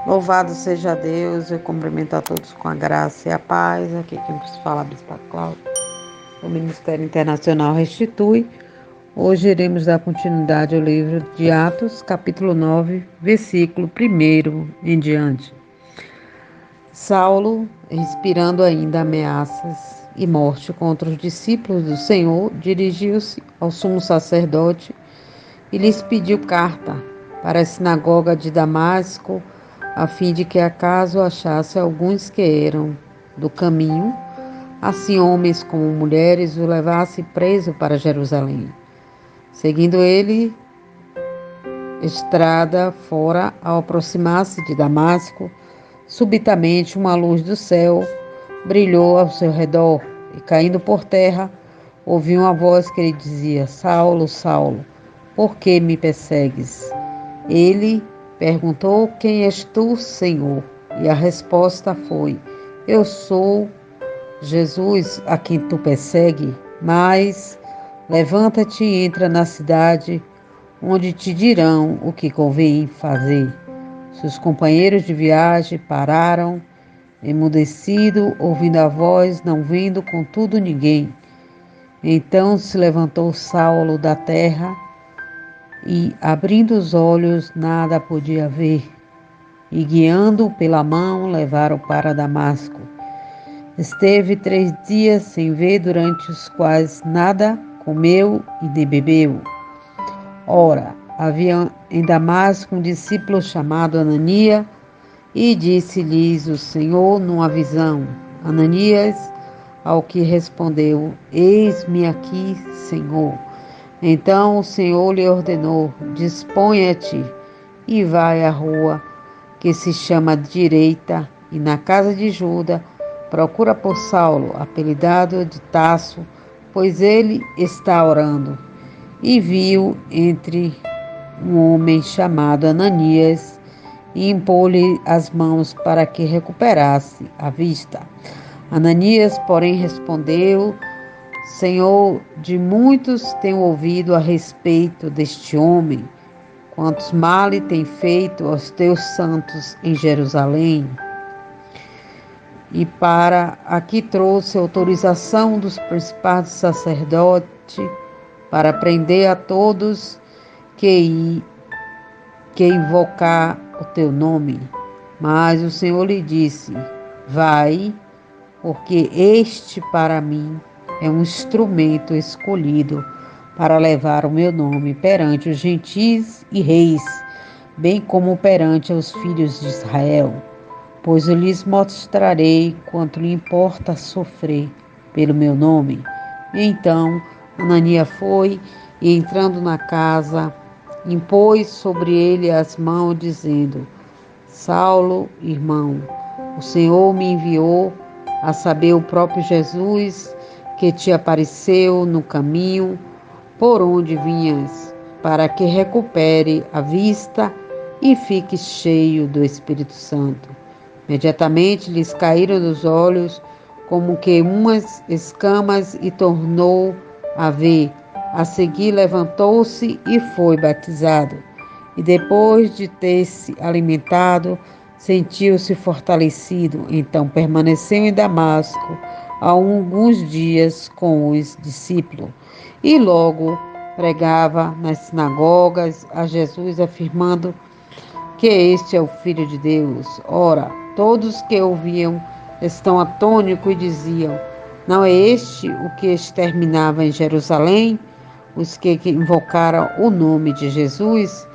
Louvado seja Deus, eu cumprimento a todos com a graça e a paz. Aqui quem nos fala é a Bispa Cláudia, o Ministério Internacional Restitui. Hoje iremos dar continuidade ao livro de Atos, capítulo 9, versículo 1 em diante. Saulo, respirando ainda ameaças e morte contra os discípulos do Senhor, dirigiu-se ao sumo sacerdote e lhes pediu carta para a sinagoga de Damasco, a fim de que acaso achasse alguns que eram do caminho, assim homens como mulheres, o levasse preso para Jerusalém. Seguindo ele, estrada fora, ao aproximar-se de Damasco, subitamente uma luz do céu brilhou ao seu redor, e caindo por terra, ouviu uma voz que lhe dizia: Saulo, Saulo, por que me persegues? Ele perguntou: Quem és tu, Senhor? E a resposta foi: Eu sou Jesus, a quem tu persegue. Mas levanta-te e entra na cidade, onde te dirão o que convém fazer. Seus companheiros de viagem pararam, emudecido, ouvindo a voz, não vendo contudo ninguém. Então se levantou Saulo da terra e, abrindo os olhos, nada podia ver. E, guiando-o pela mão, levaram para Damasco. Esteve 3 dias sem ver, durante os quais nada comeu e nem bebeu. Ora, havia em Damasco um discípulo chamado Ananias, e disse-lhes o Senhor numa visão: Ananias, ao que respondeu: Eis-me aqui, Senhor. Então o Senhor lhe ordenou: Disponha-te e vai à rua que se chama Direita, e na casa de Juda procura por Saulo, apelidado de Tarso, pois ele está orando. E viu entre um homem chamado Ananias, e impôs-lhe as mãos para que recuperasse a vista. Ananias, porém, respondeu: Senhor, de muitos tenho ouvido a respeito deste homem, quantos males tem feito aos teus santos em Jerusalém. E para aqui trouxe autorização dos principais sacerdotes para prender a todos que invocar o teu nome. Mas o Senhor lhe disse: Vai, porque este para mim é um instrumento escolhido para levar o meu nome perante os gentis e reis, bem como perante os filhos de Israel. Pois eu lhes mostrarei quanto lhe importa sofrer pelo meu nome. E então Ananias foi, e entrando na casa, impôs sobre ele as mãos, dizendo: Saulo, irmão, o Senhor me enviou, a saber, o próprio Jesus, que te apareceu no caminho por onde vinhas, para que recupere a vista e fique cheio do Espírito Santo. Imediatamente lhes caíram dos olhos como que umas escamas, e tornou a ver. A seguir levantou-se e foi batizado. E depois de ter se alimentado, sentiu-se fortalecido. Então permaneceu em Damasco há alguns dias com os discípulos. E logo pregava nas sinagogas a Jesus, afirmando que este é o Filho de Deus. Ora, todos que ouviam estão atônicos e diziam: Não é este o que exterminava em Jerusalém os que invocaram o nome de Jesus?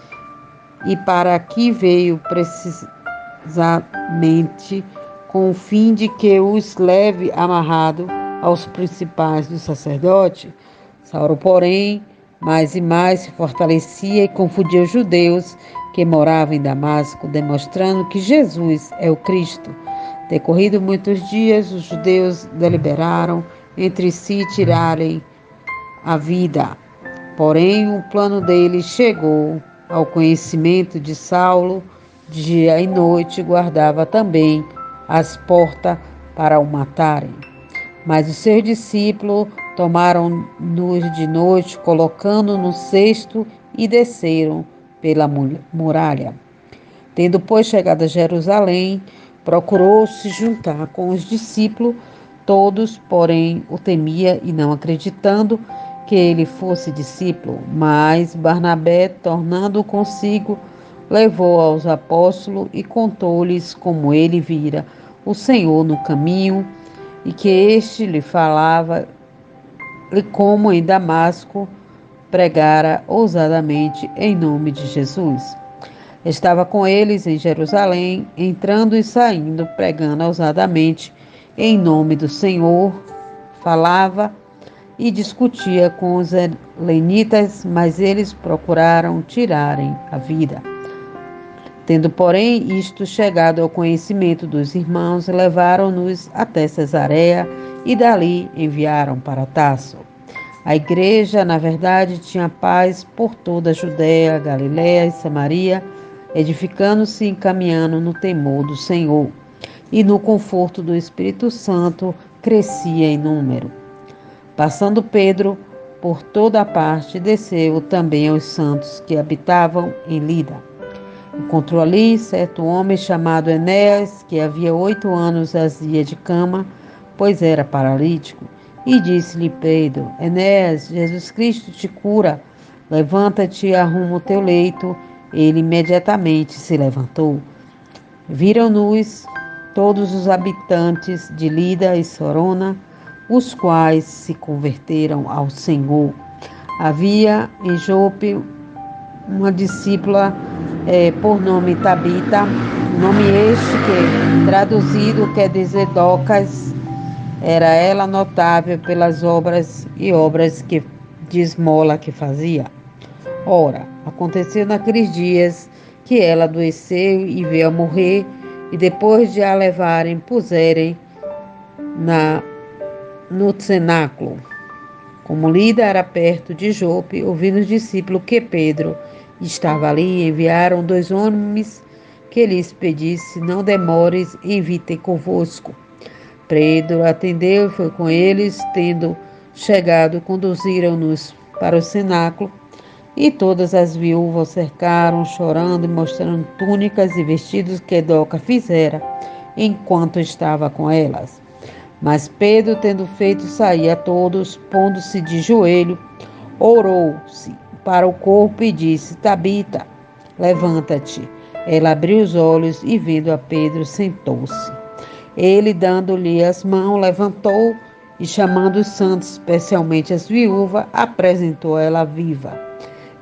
E para aqui veio precisamente com o fim de que os leve amarrado aos principais dos sacerdotes. Saulo, porém, mais e mais se fortalecia e confundia os judeus que moravam em Damasco, demonstrando que Jesus é o Cristo. Decorrido muitos dias, os judeus deliberaram entre si tirarem a vida. Porém, o plano deles chegou ao conhecimento de Saulo. Dia e noite guardava também as portas para o matarem. Mas os seus discípulos tomaram-nos de noite, colocando no cesto, e desceram pela muralha. Tendo, pois, chegado a Jerusalém, procurou se juntar com os discípulos, todos, porém, o temia e não acreditando que ele fosse discípulo. Mas Barnabé, tornando consigo, levou aos apóstolos e contou-lhes como ele vira o Senhor no caminho e que este lhe falava e como em Damasco pregara ousadamente em nome de Jesus. Estava com eles em Jerusalém, entrando e saindo, pregando ousadamente em nome do Senhor. Falava e discutia com os helenitas, mas eles procuraram tirarem a vida. Tendo, porém, isto chegado ao conhecimento dos irmãos, levaram-nos até Cesareia e dali enviaram para Tarso. A igreja, na verdade, tinha paz por toda a Judéia, Galiléia e Samaria, edificando-se e encaminhando no temor do Senhor. E no conforto do Espírito Santo crescia em número. Passando Pedro por toda a parte, desceu também aos santos que habitavam em Lida. Encontrou ali certo homem chamado Enéas, que havia 8 anos jazia de cama, pois era paralítico. E disse-lhe Pedro: Enéas, Jesus Cristo te cura. Levanta-te e arruma o teu leito. Ele imediatamente se levantou. Viram-nos todos os habitantes de Lida e Sorona, os quais se converteram ao Senhor. Havia em Jope uma discípula por nome Tabita, nome este que, traduzido, quer dizer Docas. Era ela notável pelas obras de esmola que fazia. Ora, aconteceu naqueles dias que ela adoeceu e veio a morrer, e depois de a levarem, puserem no cenáculo. Como Lida era perto de Jope, ouvindo os discípulos que Pedro estava ali, enviaram 2 homens que lhes pedisse: não demores, enviem convosco. Pedro atendeu e foi com eles. Tendo chegado, conduziram-nos para o cenáculo, e todas as viúvas cercaram, chorando e mostrando túnicas e vestidos que Doca fizera, enquanto estava com elas. Mas Pedro, tendo feito sair a todos, pondo-se de joelho, orou-se para o corpo e disse: Tabita, levanta-te. Ela abriu os olhos e, vendo a Pedro, sentou-se. Ele, dando-lhe as mãos, levantou e, chamando os santos, especialmente as viúvas, apresentou ela viva.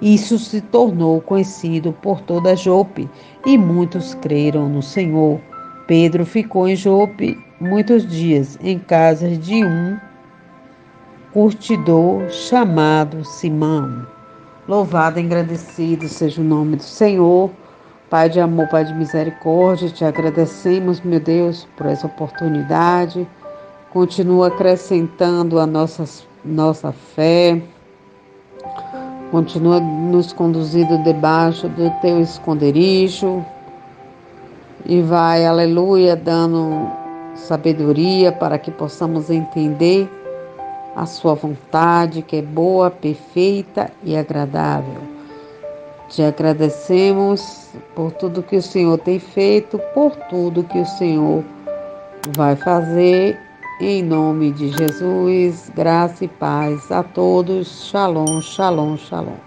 Isso se tornou conhecido por toda Jope, e muitos creram no Senhor. Pedro ficou em Jope muitos dias, em casa de um curtidor chamado Simão. Louvado e engrandecido seja o nome do Senhor. Pai de amor, Pai de misericórdia, te agradecemos, meu Deus, por essa oportunidade. Continua acrescentando a nossa fé. Continua nos conduzindo debaixo do teu esconderijo. E vai, aleluia, dando sabedoria para que possamos entender a sua vontade, que é boa, perfeita e agradável. Te agradecemos por tudo que o Senhor tem feito, por tudo que o Senhor vai fazer. Em nome de Jesus, graça e paz a todos. Shalom, shalom, shalom.